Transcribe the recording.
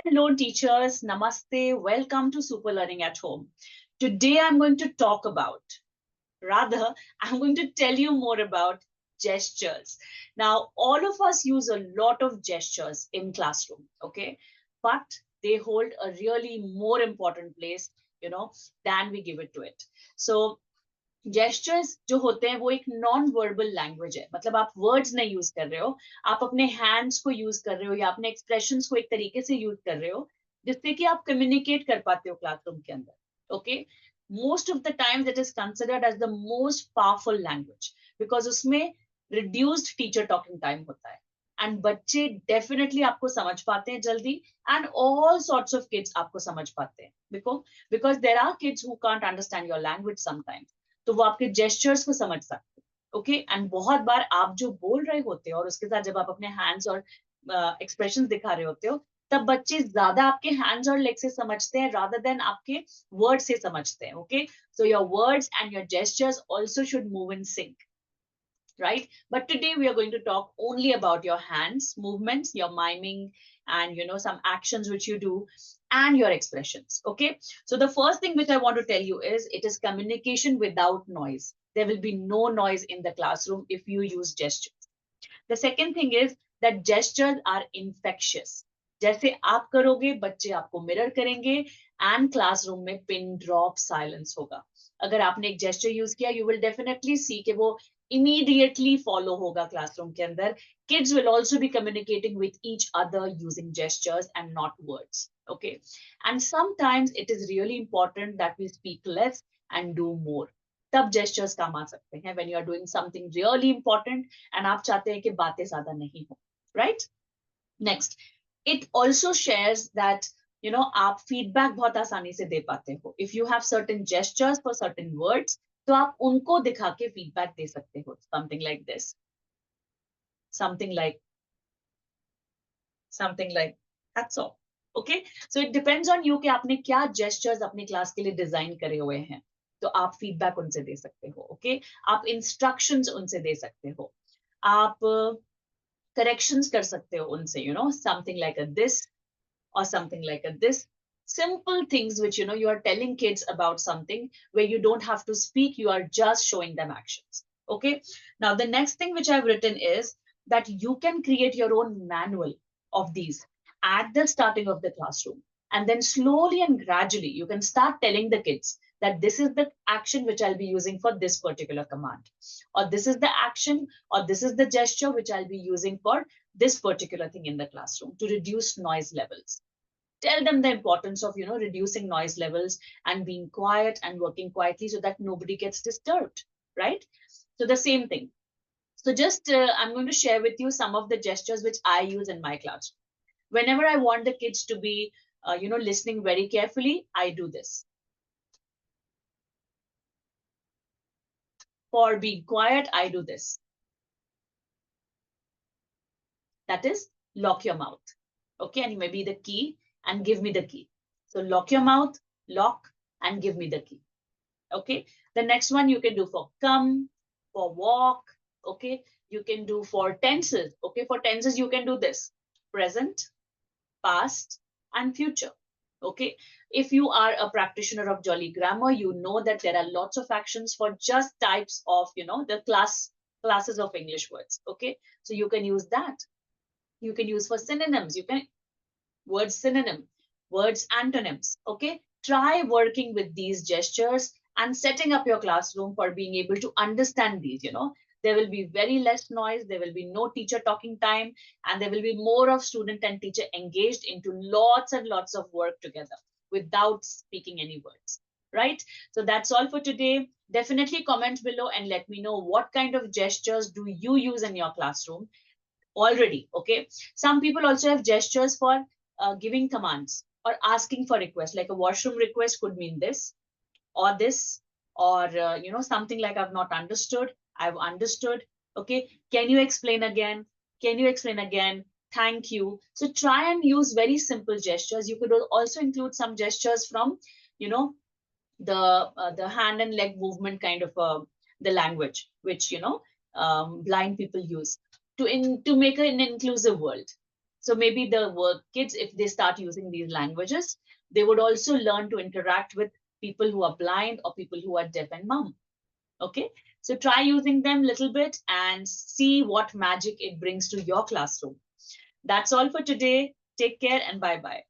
Hello, teachers. Namaste. Welcome to Super Learning at Home. Today, I'm going to talk about, rather, I'm going to tell you more about gestures. Now, all of us use a lot of gestures in classroom, okay? But they hold a really more important place, than we give it to it. So, gestures जो होते हैं वो एक non verbal language है, मतलब आप words नहीं use कर रहे हो, आप अपने हैंड्स को यूज कर रहे हो या अपने एक्सप्रेशंस को एक तरीके से यूज कर रहे हो जिससे कि आप कम्युनिकेट कर पाते हो क्लासरूम के अंदर. Okay, most of the times it is considered as the most powerful language because उसमें रिड्यूस्ड टीचर टॉकिंग टाइम होता है एंड बच्चे डेफिनेटली आपको समझ पाते हैं जल्दी and all sorts of kids आपको समझ पाते हैं because there are kids who can't understand your language sometimes, तो वो आपके जेस्चर्स को समझ सकते हैं. ओके, एंड बहुत बार आप जो बोल रहे होते हो और उसके साथ जब आप अपने हैंड्स और एक्सप्रेशंस दिखा रहे होते हो तब बच्चे ज्यादा आपके हैंड्स और लेग से समझते हैं रादर देन आपके वर्ड से समझते हैं. Okay, so your words and your gestures also should move in sync, right? But today we are going to talk only about your hands movements, your miming, and some actions which you do and your expressions. Okay, so the first thing which I want to tell you is it is communication without noise. There will be no noise in the classroom if you use gestures. The second thing is that gestures are infectious. जैसे आप करोगे बच्चे आपको mirror करेंगे and classroom में pin drop silence होगा. अगर आपने एक जेस्चर यूज किया यू विल डेफिनेटली सी कि वो immediately follow hoga classroom ke andar. Kids will also be communicating with each other using gestures and not words. Okay, and sometimes it is really important that we speak less and do more. तब gestures काम आ सकते हैं when you are doing something really important and आप चाहते हैं कि बातें ज्यादा नहीं हो, right? Next, it also shares that आप फीडबैक बहुत आसानी से दे पाते हो. If you have certain gestures for certain words तो आप उनको दिखा के फीडबैक दे सकते हो. Something like this, something like, something like, that's all. Okay, so it depends on you कि आपने क्या जेस्चर्स अपनी क्लास के लिए डिजाइन करे हुए हैं, तो आप फीडबैक उनसे दे सकते हो. ओके, आप इंस्ट्रक्शंस उनसे दे सकते हो, आप करेक्शंस कर सकते हो उनसे, something like a this or something like this. Simple things which you are telling kids about something where you don't have to speak, you are just showing them actions. Okay, now the next thing which I've written is that you can create your own manual of these at the starting of the classroom, and then slowly and gradually you can start telling the kids that this is the action which I'll be using for this particular command, or this is the action, or this is the gesture which I'll be using for this particular thing in the classroom to reduce noise levels. Tell them the importance of reducing noise levels and being quiet and working quietly so that nobody gets disturbed, right? So the same thing. So just I'm going to share with you some of the gestures which I use in my class. Whenever I want the kids to be listening very carefully, I do this. For being quiet, I do this. That is lock your mouth. Okay, and maybe the key and give me the key. So lock your mouth, lock, and give me the key. Okay, the next one you can do for come, for walk. Okay, you can do for tenses. Okay, for tenses you can do this: present, past, and future. Okay, if you are a practitioner of Jolly Grammar, you know that there are lots of actions for just types of the classes of English words. Okay, so you can use that. You can use for synonyms. You can words synonym, words antonyms. Okay, try working with these gestures and setting up your classroom for being able to understand these. There will be very less noise, there will be no teacher talking time, and there will be more of student and teacher engaged into lots and lots of work together without speaking any words, right? So that's all for today. Definitely comment below and let me know what kind of gestures do you use in your classroom already. Okay, some people also have gestures for giving commands or asking for requests, like a washroom request could mean this or this, or something like I've not understood, I've understood. Okay, can you explain again, can you explain again, thank you. So try and use very simple gestures. You could also include some gestures from the hand and leg movement kind of the language which blind people use to make an inclusive world. So maybe the work kids, if they start using these languages, they would also learn to interact with people who are blind or people who are deaf and mum. Okay, so try using them a little bit and see what magic it brings to your classroom. That's all for today. Take care and bye bye.